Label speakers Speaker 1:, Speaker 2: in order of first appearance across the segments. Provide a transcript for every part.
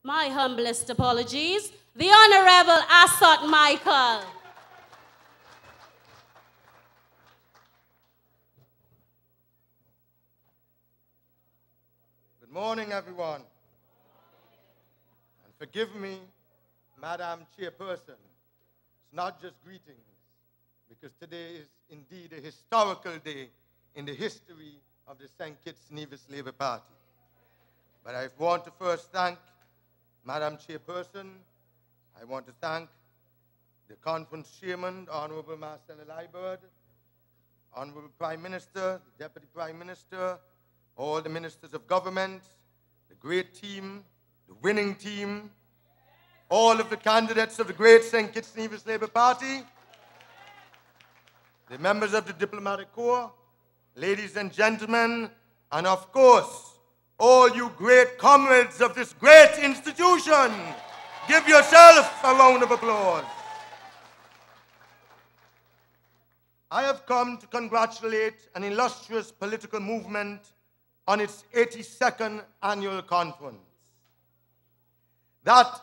Speaker 1: My humblest apologies, the Honorable Asot Michael.
Speaker 2: Good morning, everyone. And forgive me, Madam Chairperson, it's not just greetings, because today is indeed a historical day in the history of the St. Kitts Nevis Labour Party. But I want to first thank Madam Chairperson. I want to thank the conference chairman, Honorable Marcella Liebert, Honorable Prime Minister, the Deputy Prime Minister, all the ministers of government, the great team, the winning team, all of the candidates of the great St. Kitts Nevis Labour Party, the members of the diplomatic corps, ladies and gentlemen, and of course, all you great comrades of this great institution. Give yourself a round of applause. I have come to congratulate an illustrious political movement on its 82nd annual conference. That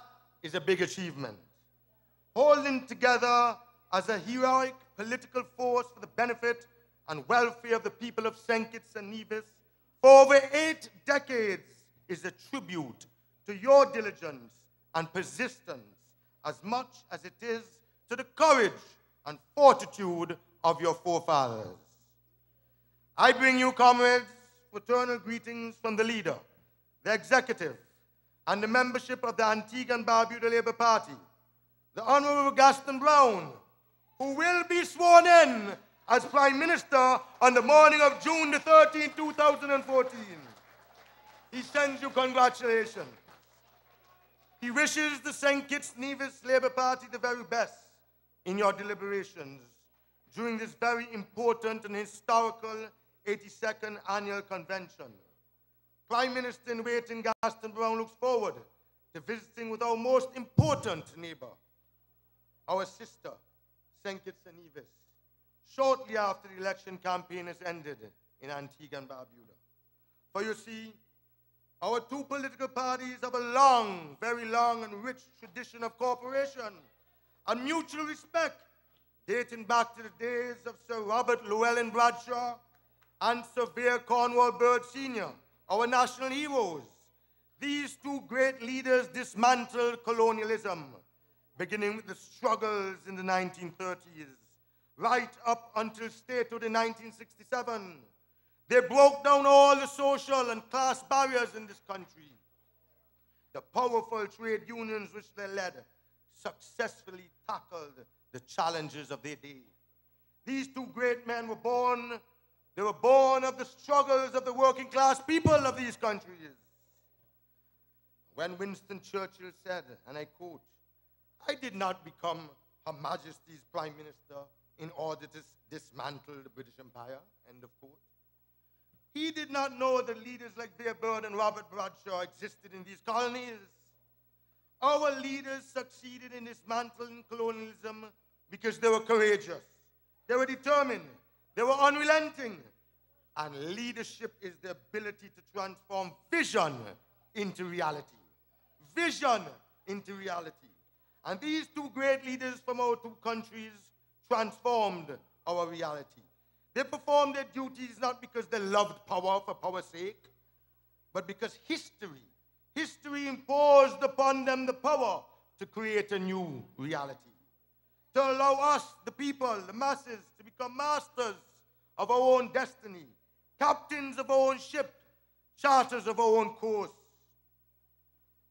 Speaker 2: is a big achievement. Holding together as a heroic political force for the benefit and welfare of the people of St. Kitts and Nevis for over 8 decades is a tribute to your diligence and persistence as much as it is to the courage and fortitude of your forefathers. I bring you, comrades, fraternal greetings from the leader, the executive, and the membership of the Antigua and Barbuda Labour Party, the Honorable Gaston Brown, who will be sworn in as Prime Minister on the morning of June the 13th, 2014. He sends you congratulations. He wishes the St. Kitts Nevis Labour Party the very best in your deliberations during this very important and historical 82nd annual convention. Prime Minister in waiting Gaston Brown looks forward to visiting with our most important neighbor, our sister, St. Kitts and Nevis, shortly after the election campaign has ended in Antigua and Barbuda. For you see, our two political parties have a long, very long and rich tradition of cooperation and mutual respect dating back to the days of Sir Robert Llewellyn Bradshaw and Sir Vere Cornwall Byrd Sr., our national heroes. These two great leaders dismantled colonialism, beginning with the struggles in the 1930s, right up until statehood in 1967. They broke down all the social and class barriers in this country. The powerful trade unions which they led successfully tackled the challenges of their day. These two great men were born, they were born of the struggles of the working class people of these countries. When Winston Churchill said, and I quote, "I did not become Her Majesty's Prime Minister in order to dismantle the British Empire," end of quote. He did not know that leaders like Vere Byrd and Robert Bradshaw existed in these colonies. Our leaders succeeded in dismantling colonialism because they were courageous, they were determined, they were unrelenting. And leadership is the ability to transform vision into reality. Vision into reality. And these two great leaders from our two countries transformed our reality. They performed their duties not because they loved power for power's sake, but because history imposed upon them the power to create a new reality, to allow us, the people, the masses, to become masters of our own destiny, captains of our own ship, charters of our own course.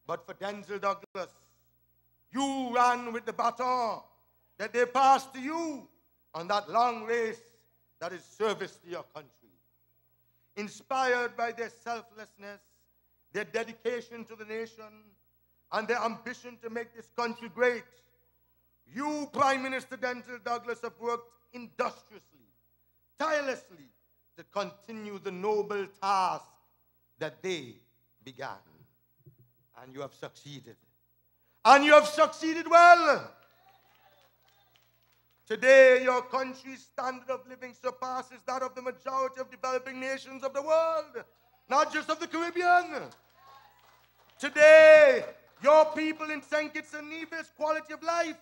Speaker 2: But for Denzel Douglas, you ran with the baton that they passed to you on that long race that is service to your country. Inspired by their selflessness, their dedication to the nation, and their ambition to make this country great, you, Prime Minister Denzel Douglas, have worked industriously, tirelessly, to continue the noble task that they began. And you have succeeded. And you have succeeded well. Today, your country's standard of living surpasses that of the majority of developing nations of the world, not just of the Caribbean. Today, Your people in St. Kitts and Nevis' quality of life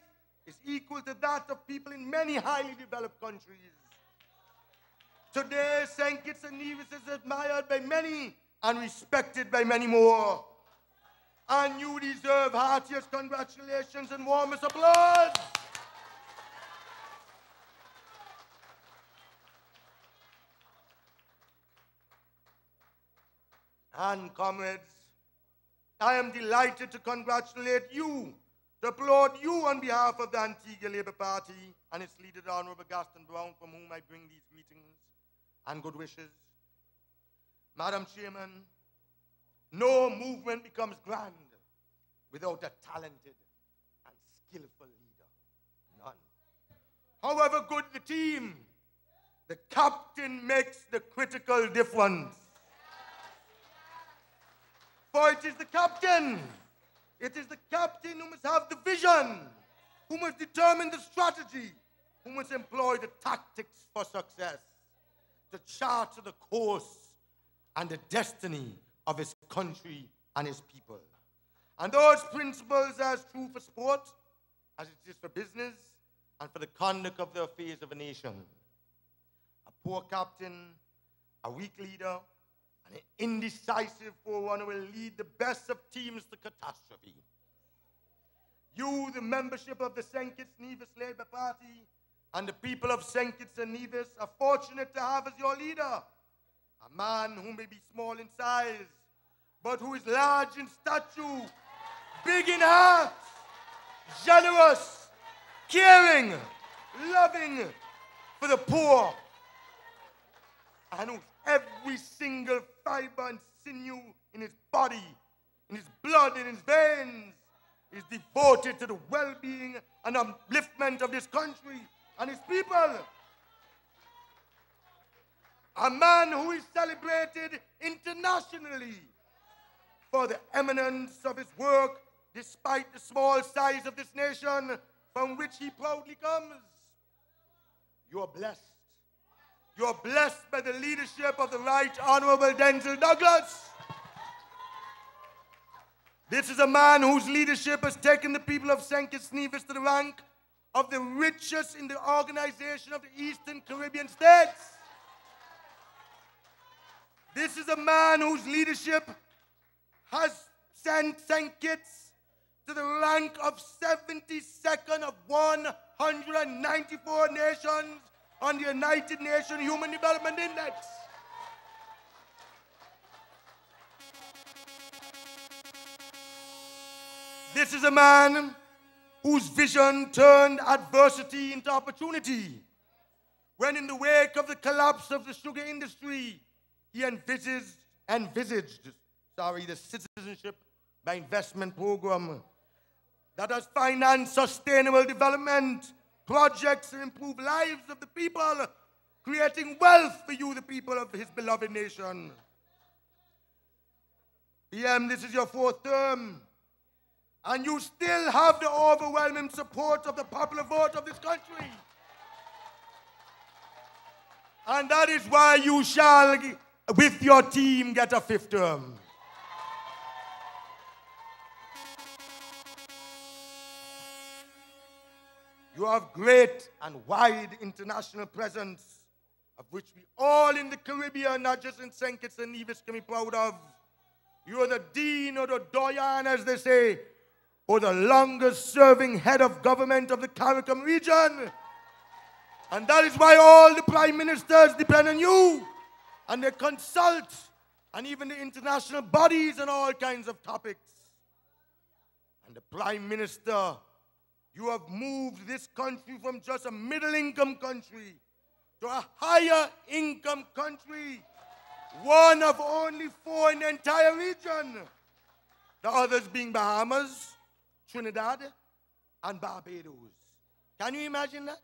Speaker 2: is equal to that of people in many highly developed countries. Today, St. Kitts and Nevis is admired by many and respected by many more. And you deserve heartiest congratulations and warmest applause. And comrades, I am delighted to congratulate you, to applaud you on behalf of the Antigua Labour Party and its leader, the Honorable Gaston Brown, from whom I bring these greetings and good wishes. Madam Chairman, no movement becomes grand without a talented and skillful leader. None. However good the team, the captain makes the critical difference. For it is the captain. It is the captain who must have the vision, who must determine the strategy, who must employ the tactics for success, to chart the course and the destiny of his country and his people. And those principles are as true for sport as it is for business and for the conduct of the affairs of a nation. A poor captain, a weak leader, and an indecisive forerunner will lead the best of teams to catastrophe. You, the membership of the St. Kitts Nevis Labour Party, and the people of St. Kitts and Nevis are fortunate to have as your leader a man who may be small in size, but who is large in stature, big in heart, generous, caring, loving for the poor, and whose every single fiber and sinew in his body, in his blood, in his veins, is devoted to the well-being and upliftment of this country and his people. A man who is celebrated internationally for the eminence of his work despite the small size of this nation from which he proudly comes. You are blessed. You are blessed by the leadership of the Right Honorable Denzel Douglas. This is a man whose leadership has taken the people of St. Kitts Nevis to the rank of the richest in the organization of the Eastern Caribbean states. This is a man whose leadership has sent St. Kitts to the rank of 72nd of 194 nations on the United Nations Human Development Index. This is a man whose vision turned adversity into opportunity. When in the wake of the collapse of the sugar industry, he envisaged the Citizenship by Investment Program that has financed sustainable development projects to improve lives of the people, creating wealth for you, the people of his beloved nation. PM, this is your fourth term, and you still have the overwhelming support of the popular vote of this country. And that is why you shall, with your team, get a fifth term. You have great and wide international presence, of which we all in the Caribbean, not just in St. Kitts and Nevis, can be proud of. You are the dean or the doyen, as they say, or the longest serving head of government of the CARICOM region. And that is why all the prime ministers depend on you, and they consult, and even the international bodies on all kinds of topics. And the prime minister, you have moved this country from just a middle-income country to a higher-income country, one of only 4 in the entire region, the others being Bahamas, Trinidad, and Barbados. Can you imagine that?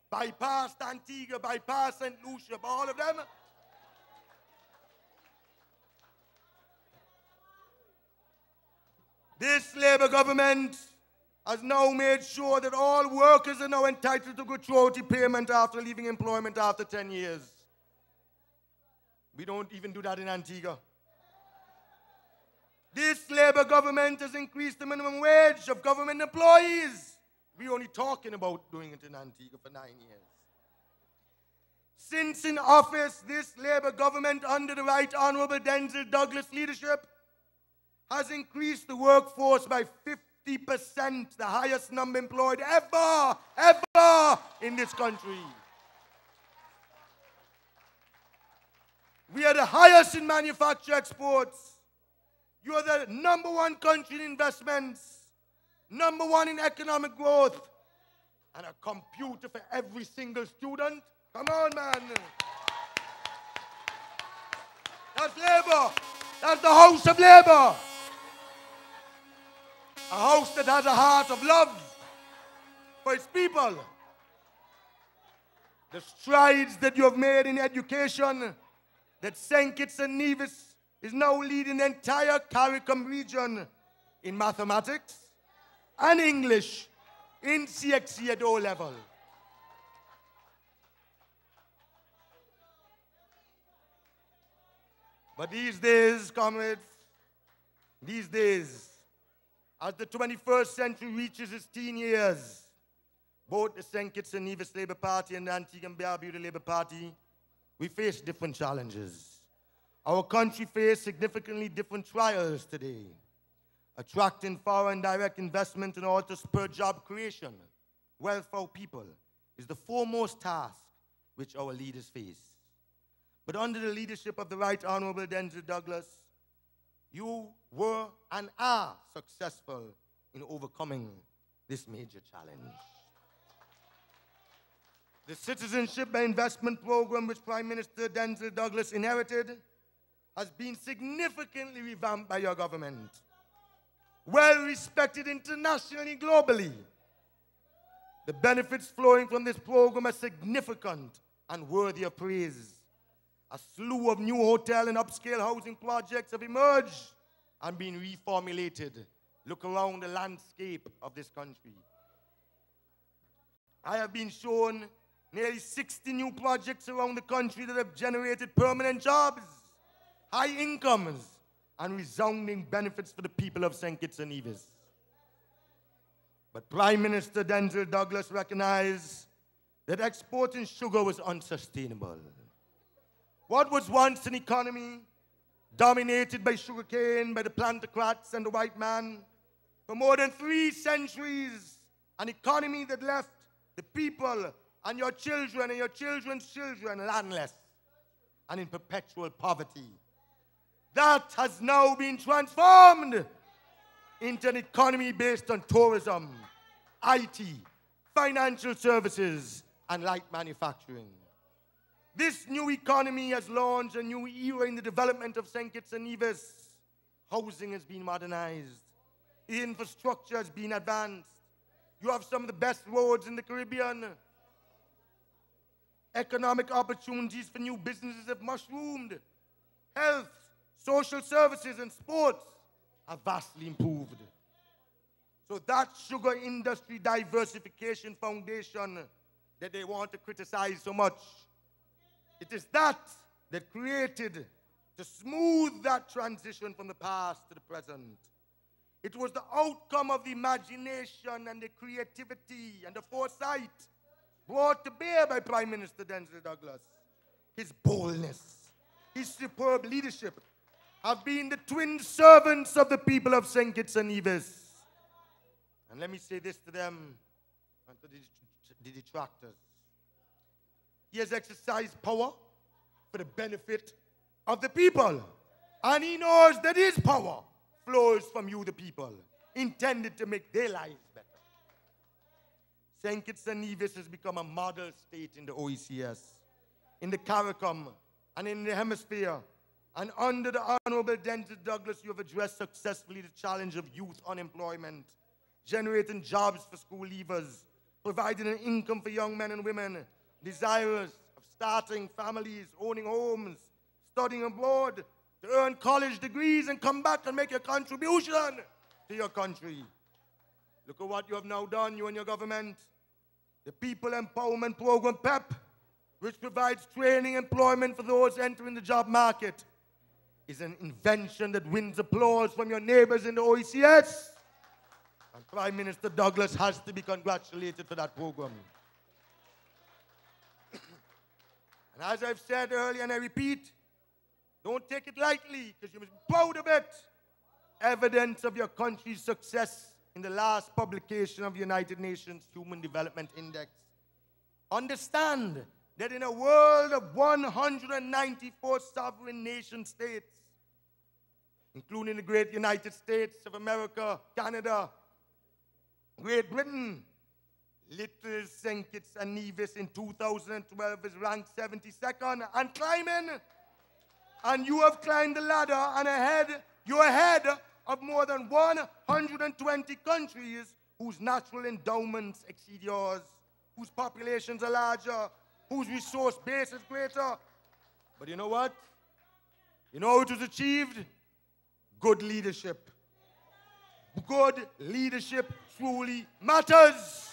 Speaker 2: Bypass Antigua, bypass St. Lucia, all of them. This Labour government has now made sure that all workers are now entitled to gratuity payment after leaving employment after 10 years. We don't even do that in Antigua. This Labour government has increased the minimum wage of government employees. We're only talking about doing it in Antigua for 9 years. Since in office, this Labour government under the Right Honourable Denzil Douglas leadership has increased the workforce by 50%, the highest number employed ever in this country. We are the highest in manufacture exports. You are the #1 country in investments, #1 in economic growth, and a computer for every single student. Come on, man. That's Labour. That's the House of Labour. A house that has a heart of love for its people. The strides that you have made in education, that St. Kitts and Nevis is now leading the entire CARICOM region in mathematics and English in CXC at O level. But these days, comrades, these days, as the 21st century reaches its teen years, both the St. Kitts and Nevis Labour Party and the Antigua and Barbuda Labour Party, we face different challenges. Our country faces significantly different trials today. Attracting foreign direct investment in order to spur job creation, wealth for our people, is the foremost task which our leaders face. But under the leadership of the Right Honourable Denzil Douglas, you were and are successful in overcoming this major challenge. The Citizenship and Investment Program which Prime Minister Denzil Douglas inherited has been significantly revamped by your government. Well respected internationally, globally. The benefits flowing from this program are significant and worthy of praise. A slew of new hotel and upscale housing projects have emerged and been reformulated. Look around the landscape of this country. I have been shown nearly 60 new projects around the country that have generated permanent jobs, high incomes, and resounding benefits for the people of St. Kitts and Nevis. But Prime Minister Denzil Douglas recognized that exporting sugar was unsustainable. What was once an economy dominated by sugarcane, by the plantocrats and the white man, for more than 3 centuries, an economy that left the people and your children and your children's children landless and in perpetual poverty. That has now been transformed into an economy based on tourism, IT, financial services, and light manufacturing. This new economy has launched a new era in the development of St. Kitts and Nevis. Housing has been modernized. Infrastructure has been advanced. You have some of the best roads in the Caribbean. Economic opportunities for new businesses have mushroomed. Health, social services, and sports are vastly improved. So that sugar industry diversification foundation that they want to criticize so much, it is that created to smooth that transition from the past to the present. It was the outcome of the imagination and the creativity and the foresight brought to bear by Prime Minister Denzil Douglas. His boldness, his superb leadership have been the twin servants of the people of St. Kitts and Nevis. And let me say this to them and to the detractors. He has exercised power for the benefit of the people. And he knows that his power flows from you, the people, intended to make their lives better. St. Kitts and Nevis has become a model state in the OECS, in the CARICOM, and in the hemisphere. And under the Honorable Denzil Douglas, you have addressed successfully the challenge of youth unemployment, generating jobs for school leavers, providing an income for young men and women desirous of starting families, owning homes, studying abroad, to earn college degrees and come back and make a contribution to your country. Look at what you have now done, you and your government. The People Empowerment Program, PEP, which provides training employment for those entering the job market. is an invention that wins applause from your neighbors in the OECS. And Prime Minister Douglas has to be congratulated for that program. And as I've said earlier, and I repeat, don't take it lightly, because you must be proud of it. Evidence of your country's success in the last publication of the United Nations Human Development Index. Understand that in a world of 194 sovereign nation states, including the great United States of America, Canada, Great Britain, little St. Kitts and Nevis in 2012 is ranked 72nd and climbing. And you have climbed the ladder and you're ahead of more than 120 countries whose natural endowments exceed yours, whose populations are larger, whose resource base is greater. But you know what? You know how it was achieved? Good leadership. Good leadership truly matters.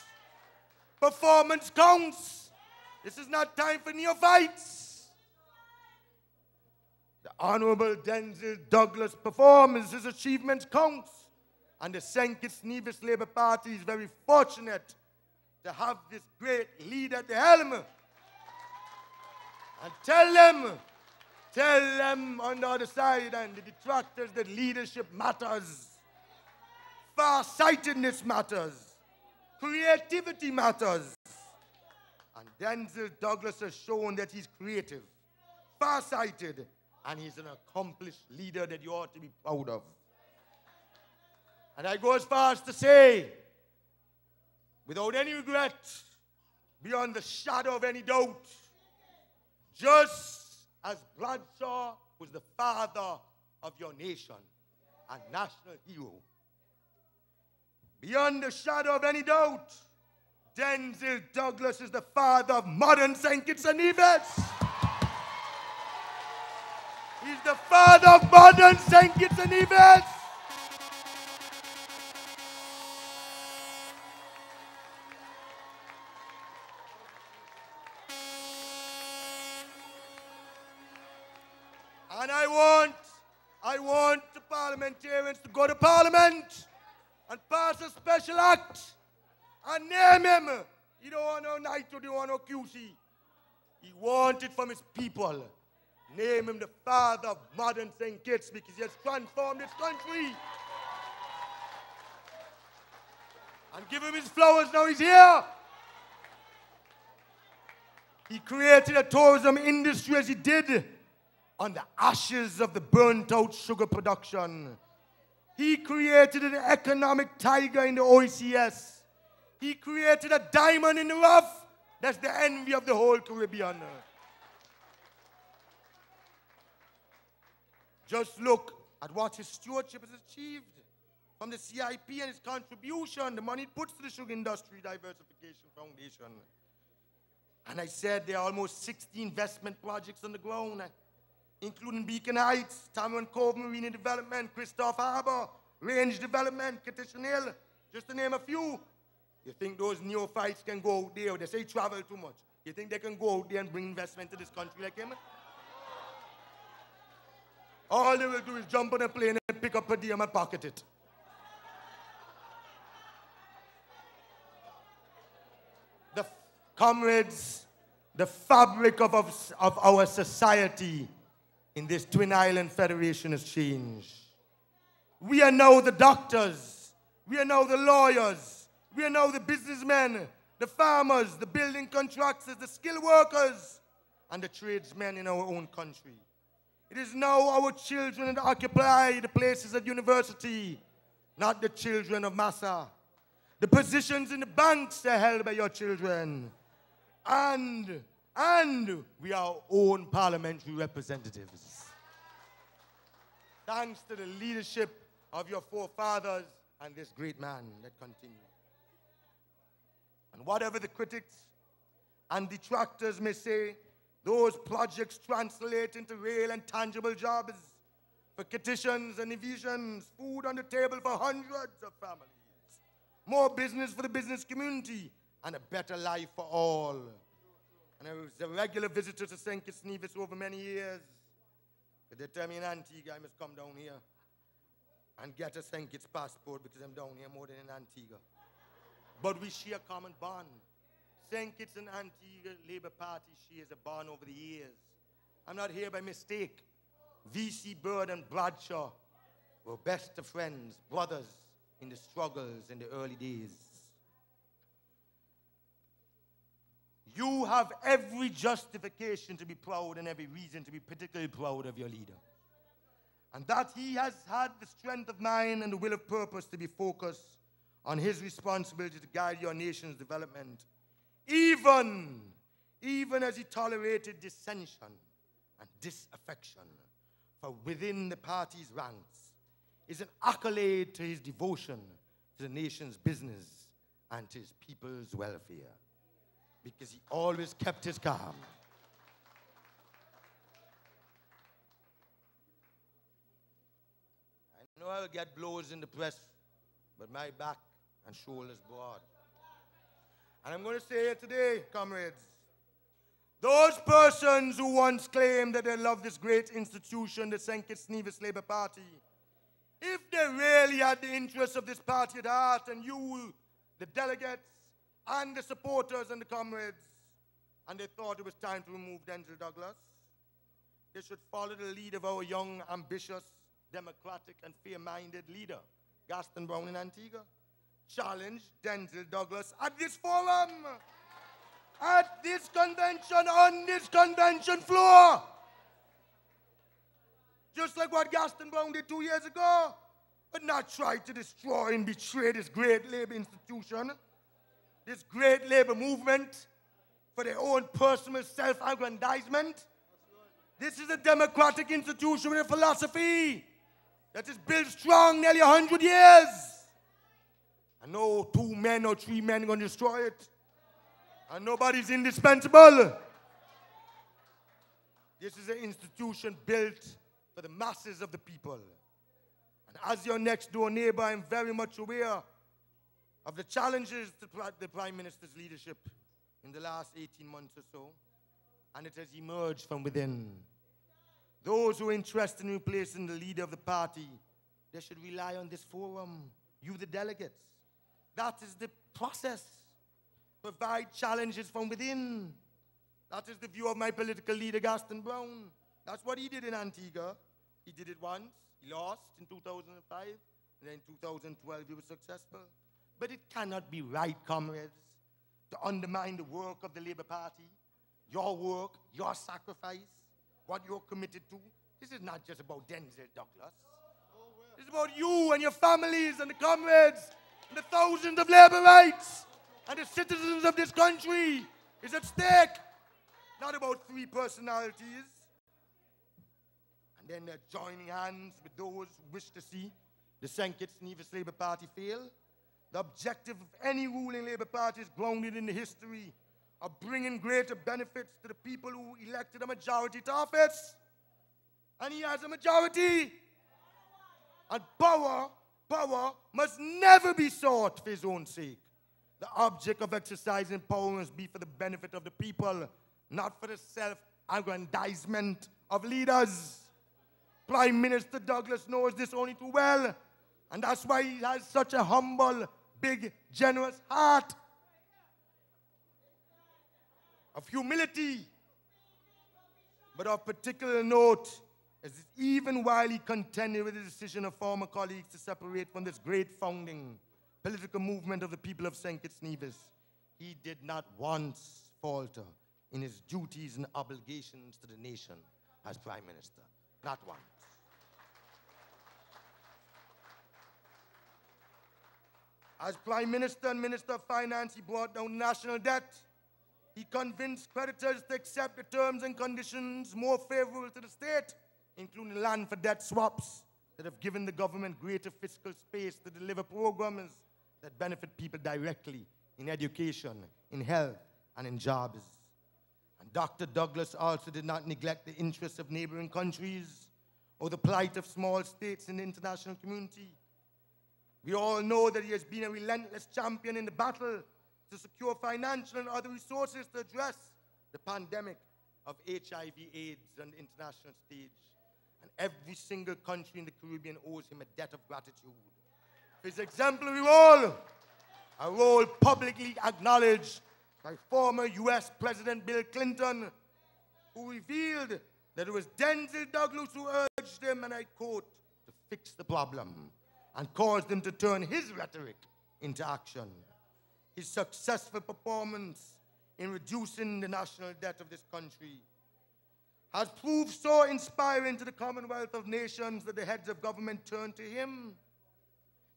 Speaker 2: Performance counts. This is not time for neophytes. The Honorable Denzel Douglas performs. His achievements counts. And the St. Kitts Nevis Labour Party is very fortunate to have this great leader at the helm. And tell them on the other side and the detractors that leadership matters. Far-sightedness matters. Creativity matters. And Denzel Douglas has shown that he's creative, far-sighted, and he's an accomplished leader that you ought to be proud of. And I go as far as to say, without any regret, beyond the shadow of any doubt, just as Bradshaw was the father of your nation, a national hero, beyond the shadow of any doubt, Denzel Douglas is the father of modern St. Kitts and Nevis. He's the father of modern St. Kitts and Nevis. And I want the parliamentarians to go to Parliament and pass a special act and name him. He don't want no Naito, he don't want no QC. He wanted from his people. Name him the father of modern St. Kitts because he has transformed this country. And give him his flowers, now he's here. He created a tourism industry as he did on the ashes of the burnt-out sugar production. He created an economic tiger in the OECS. He created a diamond in the rough that's the envy of the whole Caribbean. Just look at what his stewardship has achieved from the CIP and his contribution, the money it puts to the Sugar Industry Diversification Foundation. And I said there are almost 60 investment projects on the ground, including Beacon Heights, Tamarin Cove Marine Development, Christoph Harbour, Range Development, Kitchen Hill, just to name a few. You think those neophytes can go out there? They say travel too much. You think they can go out there and bring investment to this country like him? All they will do is jump on a plane and pick up per diem and pocket it. Comrades, the fabric of our society in this Twin Island Federation has changed. We are now the doctors. We are now the lawyers. We are now the businessmen, the farmers, the building contractors, the skilled workers, and the tradesmen in our own country. It is now our children that occupy the places at university, not the children of Massa. The positions in the banks are held by your children. And we are our own parliamentary representatives. Thanks to the leadership of your forefathers and this great man that continues. And whatever the critics and detractors may say, those projects translate into real and tangible jobs for Kittitians and Nevisians, food on the table for hundreds of families, more business for the business community, and a better life for all. And I was a regular visitor to St. Kitts Nevis over many years. But they tell me in Antigua I must come down here and get a St. Kitts passport because I'm down here more than in Antigua. But we share a common bond. St. Kitts and Antigua Labour Party shares a bond over the years. I'm not here by mistake. V.C. Bird and Bradshaw were best of friends, brothers in the struggles in the early days. You have every justification to be proud and every reason to be particularly proud of your leader. And that he has had the strength of mind and the will of purpose to be focused on his responsibility to guide your nation's development, even as he tolerated dissension and disaffection for within the party's ranks, is an accolade to his devotion to the nation's business and to his people's welfare, because he always kept his calm. I know I'll get blows in the press, but my back and shoulders broad. And I'm going to say it today, comrades. Those persons who once claimed that they love this great institution, the St. Kitts Nevis Labour Party, if they really had the interests of this party at heart, and you, the delegates, and the supporters and the comrades, and they thought it was time to remove Denzel Douglas, they should follow the lead of our young, ambitious, democratic, and fair-minded leader, Gaston Brown in Antigua. Challenge Denzel Douglas at this forum, at this convention, on this convention floor. Just like what Gaston Brown did 2 years ago, but not try to destroy and betray this great labor institution, this great labor movement for their own personal self-aggrandizement. This is a democratic institution with a philosophy that is built strong nearly 100 years. And no 2 men or 3 men are going to destroy it. And nobody's indispensable. This is an institution built for the masses of the people. And as your next door neighbor, I'm very much aware of the challenges to the Prime Minister's leadership in the last 18 months or so. And it has emerged from within. Those who are interested in replacing the leader of the party, they should rely on this forum, you the delegates. That is the process. Provide challenges from within. That is the view of my political leader, Gaston Brown. That's what he did in Antigua. He did it once, he lost in 2005, and then in 2012 he was successful. But it cannot be right, comrades, to undermine the work of the Labour Party, your work, your sacrifice, what you're committed to. This is not just about Denzel Douglas. This is about you and your families and the comrades and the thousands of labor rights and the citizens of this country is at stake. Not about 3 personalities. And then they're joining hands with those who wish to see the St. Kitts Nevis Labour Party fail. The objective of any ruling Labour Party is grounded in the history of bringing greater benefits to the people who elected a majority to office. And he has a majority. And power must never be sought for his own sake. The object of exercising power must be for the benefit of the people, not for the self-aggrandizement of leaders. Prime Minister Douglas knows this only too well, and that's why he has such a humble, big, generous heart of humility. But of particular note is that even while he contended with the decision of former colleagues to separate from this great founding political movement of the people of St. Kitts Nevis, he did not once falter in his duties and obligations to the nation as Prime Minister. Not once. As Prime Minister and Minister of Finance, he brought down national debt. He convinced creditors to accept the terms and conditions more favorable to the state, including land for debt swaps that have given the government greater fiscal space to deliver programs that benefit people directly in education, in health, and in jobs. And Dr. Douglas also did not neglect the interests of neighboring countries or the plight of small states in the international community. We all know that he has been a relentless champion in the battle to secure financial and other resources to address the pandemic of HIV/AIDS on the international stage. and every single country in the Caribbean owes him a debt of gratitude. For his exemplary role, a role publicly acknowledged by former U.S. President Bill Clinton, who revealed that it was Denzel Douglas who urged him, and I quote, to fix the problem and caused him to turn his rhetoric into action. His successful performance in reducing the national debt of this country has proved so inspiring to the Commonwealth of Nations that the heads of government turned to him.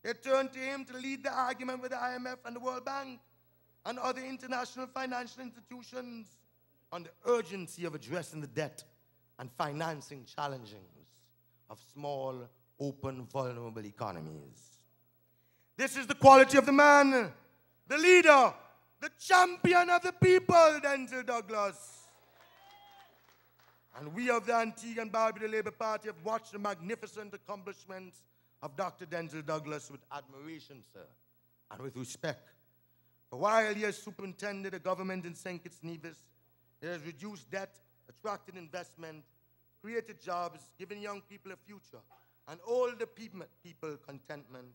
Speaker 2: They turned to him to lead the argument with the IMF and the World Bank and other international financial institutions on the urgency of addressing the debt and financing challenges of small, open, vulnerable economies. This is the quality of the man, the leader, the champion of the people, Denzel Douglas. And we of the Antigua and Barbuda Labour Party have watched the magnificent accomplishments of Dr. Denzel Douglas with admiration, sir, and with respect. For while he has superintended a government in St. Kitts Nevis, it has reduced debt, attracted investment, created jobs, given young people a future, and older people contentment.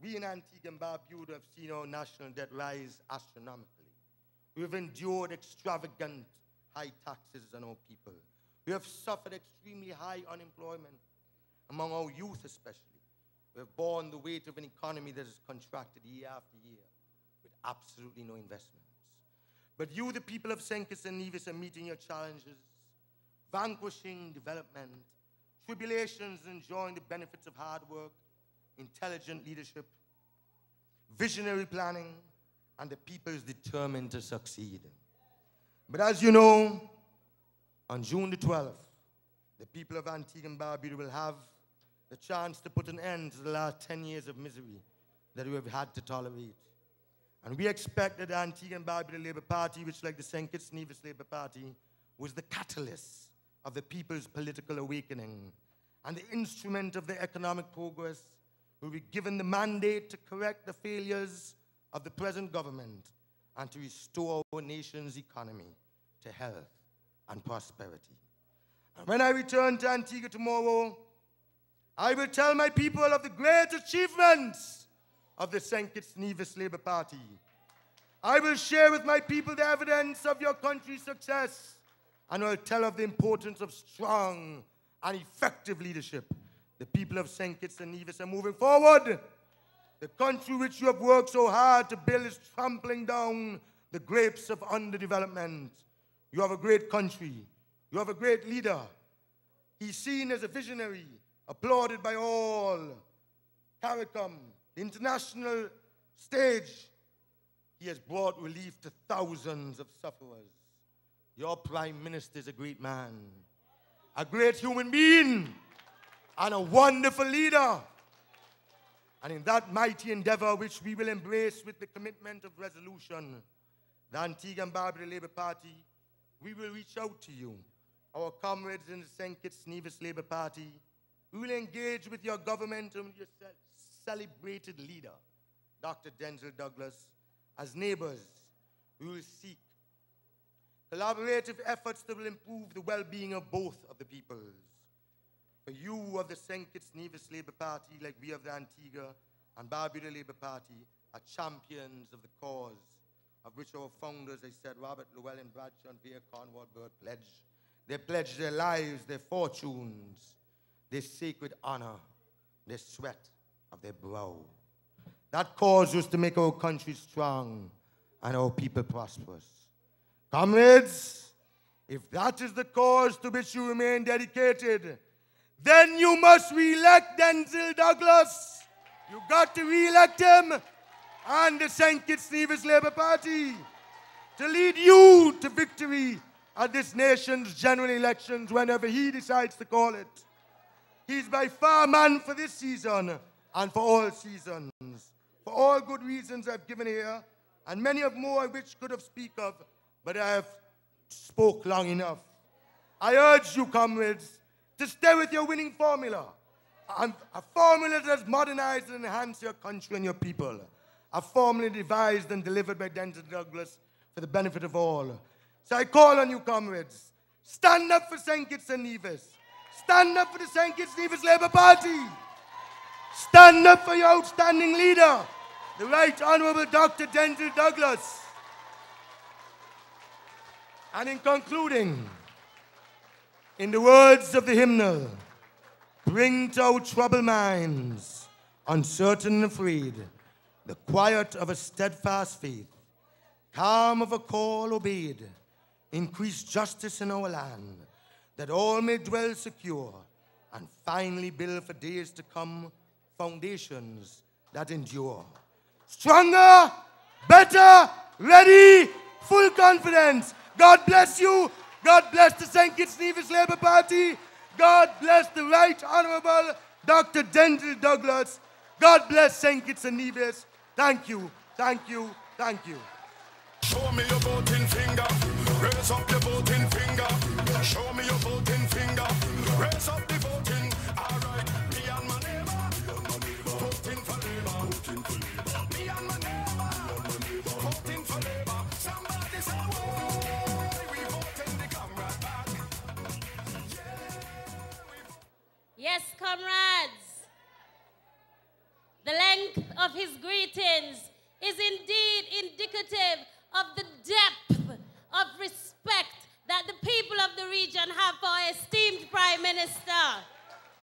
Speaker 2: We in Antigua and Barbuda have seen our national debt rise astronomically. We have endured extravagant high taxes on our people. We have suffered extremely high unemployment, among our youth especially. We have borne the weight of an economy that has contracted year after year with absolutely no investments. But you, the people of St. Kitts and Nevis, are meeting your challenges, vanquishing development, tribulations, and enjoying the benefits of hard work, intelligent leadership, visionary planning, and the people is determined to succeed. But as you know, on June the 12th, the people of Antigua and Barbuda will have the chance to put an end to the last 10 years of misery that we have had to tolerate. And we expect that the Antigua and Barbuda Labour Party, which like the St. Kitts Nevis Labour Party, was the catalyst of the people's political awakening and the instrument of their economic progress, will be given the mandate to correct the failures of the present government and to restore our nation's economy to health and prosperity. And when I return to Antigua tomorrow, I will tell my people of the great achievements of the St. Kitts Nevis Labour Party. I will share with my people the evidence of your country's success, and I will tell of the importance of strong and effective leadership. The people of St. Kitts and Nevis are moving forward. The country which you have worked so hard to build is trampling down the grapes of underdevelopment. You have a great country. You have a great leader. He's seen as a visionary, applauded by all. CARICOM, the international stage, he has brought relief to thousands of sufferers. Your Prime Minister is a great man, a great human being, and a wonderful leader. And in that mighty endeavor which we will embrace with the commitment of resolution, the Antigua and Barbuda Labour Party, we will reach out to you, our comrades in the St. Kitts Nevis Labour Party. We will engage with your government and your celebrated leader, Dr. Denzel Douglas. As neighbors, we will seek collaborative efforts that will improve the well-being of both of the peoples. For you of the St. Kitts Nevis Labour Party, like we of the Antigua and Barbuda Labour Party, are champions of the cause of which our founders, I said, Robert Llewellyn Bradshaw and Vere Cornwall Byrd pledged. They pledged their lives, their fortunes, their sacred honor, their sweat of their brow. That cause was to make our country strong and our people prosperous. Comrades, if that is the cause to which you remain dedicated, then you must re-elect Denzel Douglas. You got to re-elect him and the St. Kitts Nevis Labour Party to lead you to victory at this nation's general elections whenever he decides to call it. He's by far man for this season and for all seasons. For all good reasons I've given here, and many of more which could have speak of, but I have spoke long enough. I urge you, comrades, to stay with your winning formula, a formula that has modernized and enhanced your country and your people, a formula devised and delivered by Denzel Douglas for the benefit of all. So I call on you, comrades, stand up for St. Kitts and Nevis, Stand up for the St. Kitts Nevis Labour Party. Stand up for your outstanding leader, the Right Honourable Dr. Denzel Douglas. And in concluding, in the words of the hymnal, bring to our troubled minds, uncertain and afraid, the quiet of a steadfast faith, calm of a call obeyed, increase justice in our land, that all may dwell secure, and finally build for days to come foundations that endure. Stronger, better, ready, full confidence. God bless you. God bless the St. Kitts Nevis Labour Party. God bless the Right Honourable Dr. Denzel Douglas. God bless St. Kitts and Nevis. Thank you, thank you, thank you.
Speaker 3: Show me your voting finger. Raise up the voting finger. Show me your voting finger. Raise up the voting. All right, me and my neighbor. Voting for Labour. Me and my neighbor. Voting for Labour. Somebody say, whoa, we voting the comrade back.
Speaker 1: Yes, comrades. The length of his greetings is indeed indicative of the depth of respect that the people of the region have for our esteemed Prime Minister.